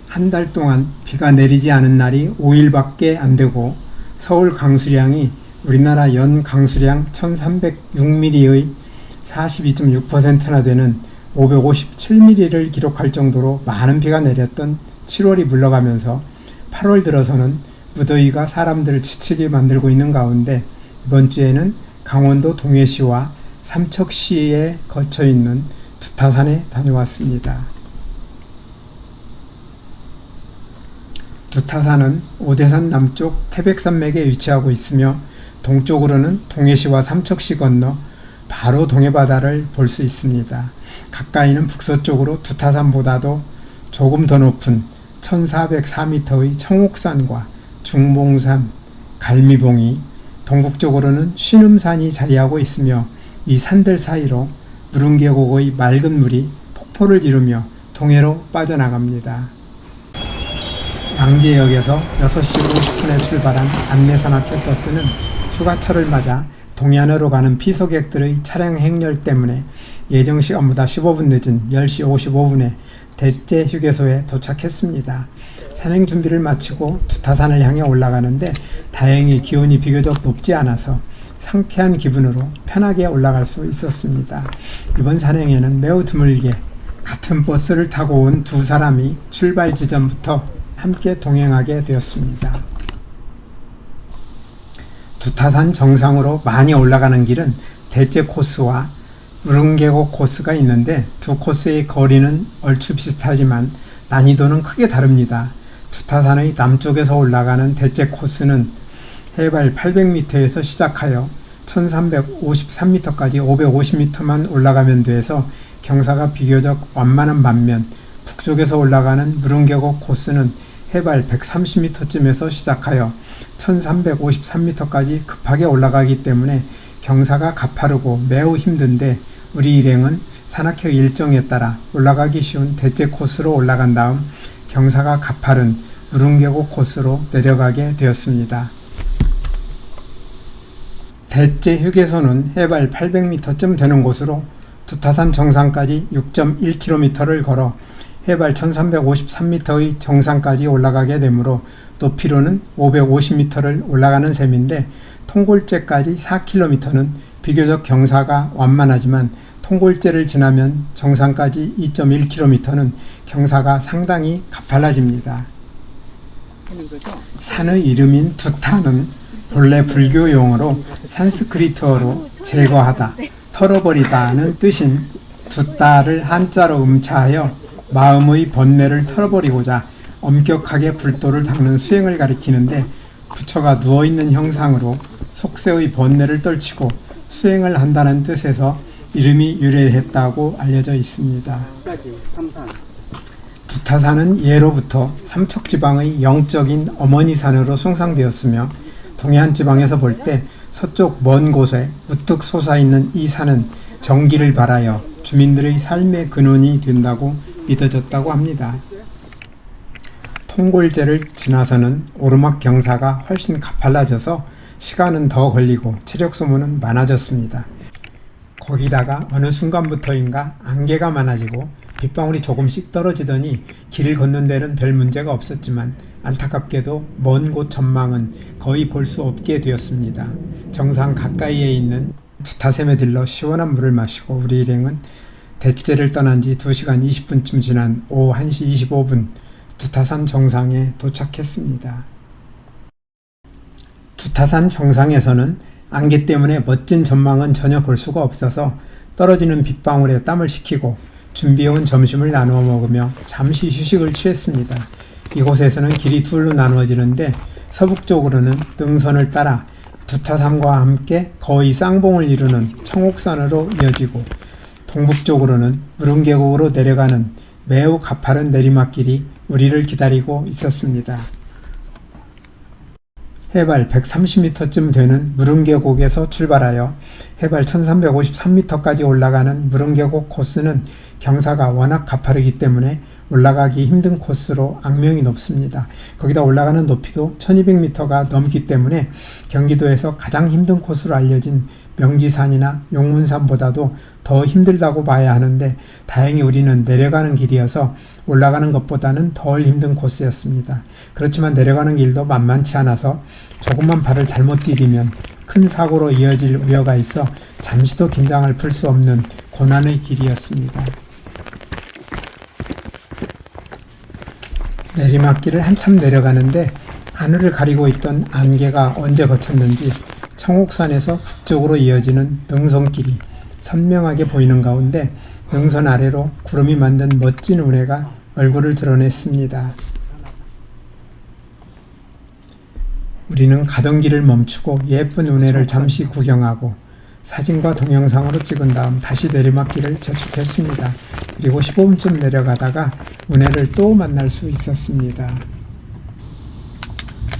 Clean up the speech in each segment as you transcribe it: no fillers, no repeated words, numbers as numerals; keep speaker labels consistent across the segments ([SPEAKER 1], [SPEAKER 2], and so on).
[SPEAKER 1] 한 달 동안 비가 내리지 않은 날이 5일밖에 안 되고 서울 강수량이 우리나라 연 강수량 1306mm의 42.6%나 되는 557mm를 기록할 정도로 많은 비가 내렸던 7월이 물러가면서 8월 들어서는 무더위가 사람들을 지치게 만들고 있는 가운데 이번 주에는 강원도 동해시와 삼척시에 거쳐 있는 두타산에 다녀왔습니다. 두타산은 오대산 남쪽 태백산맥에 위치하고 있으며 동쪽으로는 동해시와 삼척시 건너 바로 동해바다를 볼 수 있습니다. 가까이는 북서쪽으로 두타산보다도 조금 더 높은 1404m의 청옥산과 중봉산, 갈미봉이, 동북쪽으로는 신음산이 자리하고 있으며 이 산들 사이로 무릉계곡의 맑은 물이 폭포를 이루며 동해로 빠져나갑니다. 양재역에서 6시 50분에 출발한 안내산악회 버스는 휴가철을 맞아 동해안으로 가는 피서객들의 차량 행렬 때문에 예정 시간보다 15분 늦은 10시 55분에 대째 휴게소에 도착했습니다. 산행 준비를 마치고 두타산을 향해 올라가는데 다행히 기온이 비교적 높지 않아서 상쾌한 기분으로 편하게 올라갈 수 있었습니다. 이번 산행에는 매우 드물게 같은 버스를 타고 온 두 사람이 출발 지점부터 함께 동행하게 되었습니다. 두타산 정상으로 많이 올라가는 길은 대째 코스와 무릉계곡 코스가 있는데 두 코스의 거리는 얼추 비슷하지만 난이도는 크게 다릅니다. 두타산의 남쪽에서 올라가는 대째 코스는 해발 800m에서 시작하여 1353m까지 550m만 올라가면 돼서 경사가 비교적 완만한 반면 북쪽에서 올라가는 무릉계곡 코스는 해발 130m쯤에서 시작하여 1353m까지 급하게 올라가기 때문에 경사가 가파르고 매우 힘든데 우리 일행은 산악회 일정에 따라 올라가기 쉬운 대째 코스로 올라간 다음 경사가 가파른 무릉계곡 코스로 내려가게 되었습니다. 대째 휴게소는 해발 800m쯤 되는 곳으로 두타산 정상까지 6.1km를 걸어 해발 1353m의 정상까지 올라가게 되므로 높이로는 550m를 올라가는 셈인데 통골제까지 4km는 비교적 경사가 완만하지만 통골제를 지나면 정상까지 2.1km는 경사가 상당히 가팔라집니다. 산의 이름인 두타는 본래 불교 용어로 산스크리트어로 제거하다, 털어버리다는 뜻인 두따를 한자로 음차하여 마음의 번뇌를 털어버리고자 엄격하게 불도를 닦는 수행을 가리키는데 부처가 누워있는 형상으로 속세의 번뇌를 떨치고 수행을 한다는 뜻에서 이름이 유래했다고 알려져 있습니다. 두타산은 예로부터 삼척지방의 영적인 어머니산으로 숭상되었으며 동해안 지방에서 볼 때 서쪽 먼 곳에 우뚝 솟아있는 이 산은 정기를 발하여 주민들의 삶의 근원이 된다고 믿어졌다고 합니다. 통골제를 지나서는 오르막 경사가 훨씬 가팔라져서 시간은 더 걸리고 체력 소모는 많아졌습니다. 거기다가 어느 순간부터인가 안개가 많아지고 빗방울이 조금씩 떨어지더니 길을 걷는 데는 별 문제가 없었지만 안타깝게도 먼 곳 전망은 거의 볼 수 없게 되었습니다. 정상 가까이에 있는 두타샘에 들러 시원한 물을 마시고 우리 일행은 대째를 떠난 지 2시간 20분쯤 지난 오후 1시 25분 두타산 정상에 도착했습니다. 두타산 정상에서는 안개 때문에 멋진 전망은 전혀 볼 수가 없어서 떨어지는 빗방울에 땀을 식히고 준비해온 점심을 나누어 먹으며 잠시 휴식을 취했습니다. 이곳에서는 길이 둘로 나누어지는데 서북쪽으로는 능선을 따라 두타산과 함께 거의 쌍봉을 이루는 청옥산으로 이어지고 동북쪽으로는 무릉계곡으로 내려가는 매우 가파른 내리막길이 우리를 기다리고 있었습니다. 해발 130m쯤 되는 무릉계곡에서 출발하여 해발 1353m까지 올라가는 무릉계곡 코스는 경사가 워낙 가파르기 때문에 올라가기 힘든 코스로 악명이 높습니다. 거기다 올라가는 높이도 1200m가 넘기 때문에 경기도에서 가장 힘든 코스로 알려진 명지산이나 용문산보다도 더 힘들다고 봐야 하는데 다행히 우리는 내려가는 길이어서 올라가는 것보다는 덜 힘든 코스였습니다. 그렇지만 내려가는 길도 만만치 않아서 조금만 발을 잘못 디디면 큰 사고로 이어질 우려가 있어 잠시도 긴장을 풀 수 없는 고난의 길이었습니다. 내리막길을 한참 내려가는데 하늘을 가리고 있던 안개가 언제 거쳤는지 청옥산에서 북쪽으로 이어지는 능선길이 선명하게 보이는 가운데 능선 아래로 구름이 만든 멋진 운해가 얼굴을 드러냈습니다. 우리는 가던 길을 멈추고 예쁜 운해를 잠시 구경하고 사진과 동영상으로 찍은 다음 다시 내리막길을 재촉했습니다. 그리고 15분쯤 내려가다가 운해를 또 만날 수 있었습니다.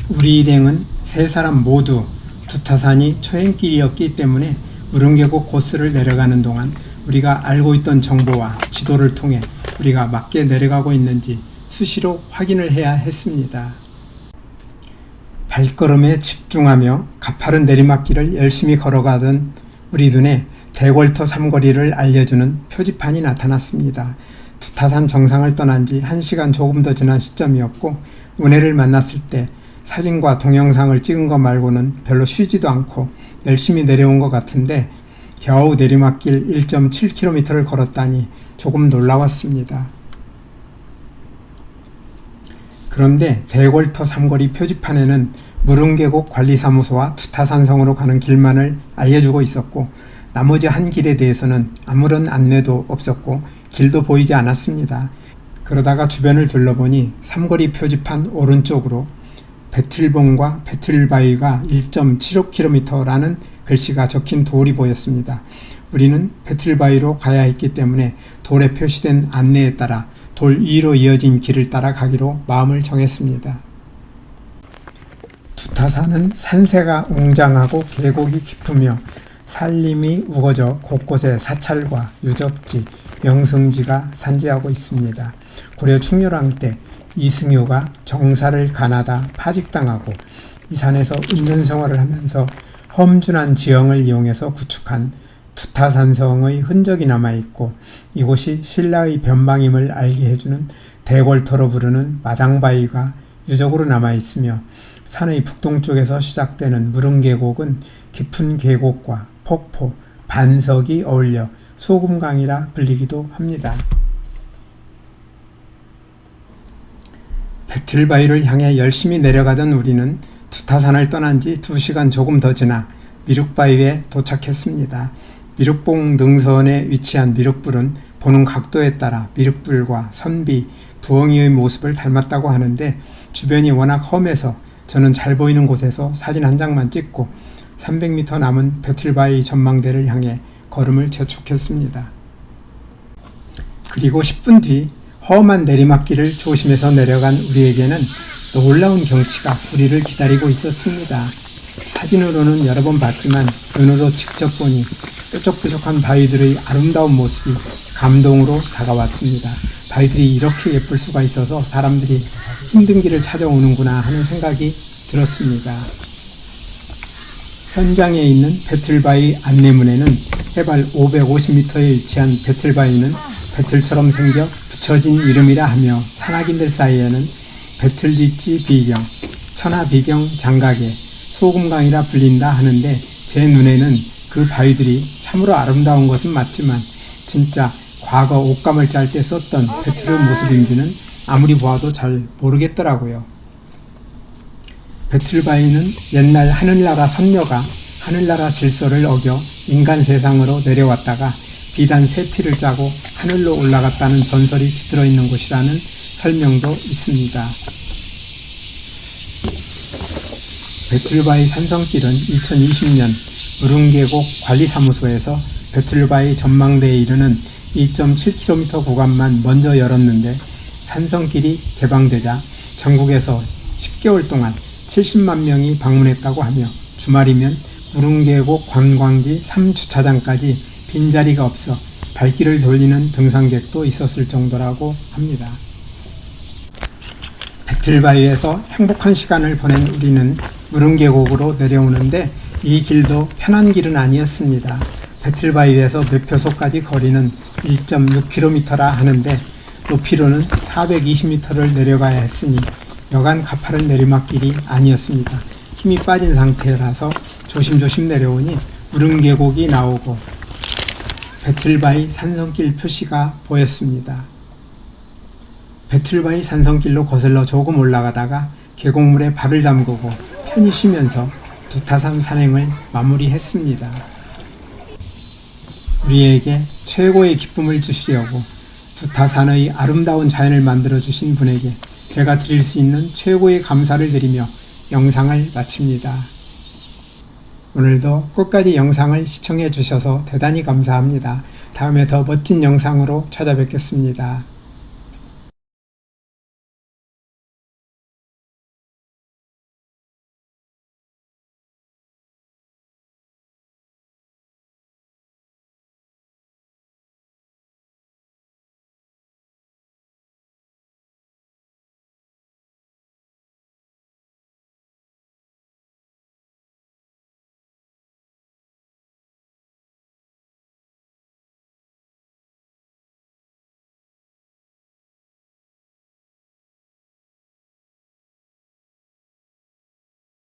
[SPEAKER 1] 우리 일행은 세 사람 모두 두타산이 초행길이었기 때문에 무릉계곡 코스를 내려가는 동안 우리가 알고 있던 정보와 지도를 통해 우리가 맞게 내려가고 있는지 수시로 확인을 해야 했습니다. 발걸음에 집중하며 가파른 내리막길을 열심히 걸어가던 우리 눈에 대궐터 삼거리를 알려주는 표지판이 나타났습니다. 두타산 정상을 떠난 지 1시간 조금 더 지난 시점이었고 운해를 만났을 때 사진과 동영상을 찍은 것 말고는 별로 쉬지도 않고 열심히 내려온 것 같은데 겨우 내리막길 1.7km를 걸었다니 조금 놀라웠습니다. 그런데 대궐터 삼거리 표지판에는 무릉계곡 관리사무소와 두타산성으로 가는 길만을 알려주고 있었고 나머지 한 길에 대해서는 아무런 안내도 없었고 길도 보이지 않았습니다. 그러다가 주변을 둘러보니 삼거리 표지판 오른쪽으로 배틀봉과 배틀바위가 1.75km라는 글씨가 적힌 돌이 보였습니다. 우리는 배틀바위로 가야 했기 때문에 돌에 표시된 안내에 따라 돌 위로 이어진 길을 따라 가기로 마음을 정했습니다. 두타산은 산세가 웅장하고 계곡이 깊으며 산림이 우거져 곳곳에 사찰과 유적지, 명승지가 산재하고 있습니다. 고려 충렬왕 때 이승효가 정사를 가나다 파직당하고 이 산에서 은둔 생활을 하면서 험준한 지형을 이용해서 구축한 두타산성의 흔적이 남아있고 이곳이 신라의 변방임을 알게 해주는 대궐터로 부르는 마당바위가 유적으로 남아있으며 산의 북동쪽에서 시작되는 무릉계곡은 깊은 계곡과 폭포, 반석이 어울려 소금강이라 불리기도 합니다. 배틀바위를 향해 열심히 내려가던 우리는 두타산을 떠난 지 2시간 조금 더 지나 미륵바위에 도착했습니다. 미륵봉 능선에 위치한 미륵불은 보는 각도에 따라 미륵불과 선비, 부엉이의 모습을 닮았다고 하는데 주변이 워낙 험해서 저는 잘 보이는 곳에서 사진 한 장만 찍고 300m 남은 배틀바위 전망대를 향해 걸음을 재촉했습니다. 그리고 10분 뒤 험한 내리막길을 조심해서 내려간 우리에게는 놀라운 경치가 우리를 기다리고 있었습니다. 사진으로는 여러 번 봤지만 눈으로 직접 보니 뾰족뾰족한 바위들의 아름다운 모습이 감동으로 다가왔습니다. 바위들이 이렇게 예쁠 수가 있어서 사람들이 힘든 길을 찾아오는구나 하는 생각이 들었습니다. 현장에 있는 배틀바위 안내문에는 해발 550m에 위치한 배틀바위는 배틀처럼 생겨 붙여진 이름이라 하며 산악인들 사이에는 배틀리치 비경, 천하비경 장각에 소금강이라 불린다 하는데 제 눈에는 그 바위들이 참으로 아름다운 것은 맞지만 진짜 과거 옷감을 짤 때 썼던 배틀의 모습인지는 아무리 보아도 잘 모르겠더라고요. 배틀바위는 옛날 하늘나라 선녀가 하늘나라 질서를 어겨 인간 세상으로 내려왔다가 비단 세 피를 짜고 하늘로 올라갔다는 전설이 깃들어 있는 곳이라는 설명도 있습니다. 배틀바위 산성길은 2020년 무릉계곡 관리사무소에서 배틀바위 전망대에 이르는 2.7km 구간만 먼저 열었는데 산성길이 개방되자 전국에서 10개월 동안 70만 명이 방문했다고 하며 주말이면 무릉계곡 관광지 3주차장까지 빈자리가 없어 발길을 돌리는 등산객도 있었을 정도라고 합니다. 배틀바위에서 행복한 시간을 보낸 우리는 무릉계곡으로 내려오는데 이 길도 편한 길은 아니었습니다. 배틀바위에서 매표소까지 거리는 1.6km라 하는데 높이로는 420m를 내려가야 했으니 여간 가파른 내리막길이 아니었습니다. 힘이 빠진 상태라서 조심조심 내려오니 무릉 계곡이 나오고 배틀바위 산성길 표시가 보였습니다. 배틀바위 산성길로 거슬러 조금 올라가다가 계곡물에 발을 담그고 편히 쉬면서 두타산 산행을 마무리했습니다. 우리에게 최고의 기쁨을 주시려고 두타산의 아름다운 자연을 만들어주신 분에게 제가 드릴 수 있는 최고의 감사를 드리며 영상을 마칩니다. 오늘도 끝까지 영상을 시청해 주셔서 대단히 감사합니다. 다음에 더 멋진 영상으로 찾아뵙겠습니다.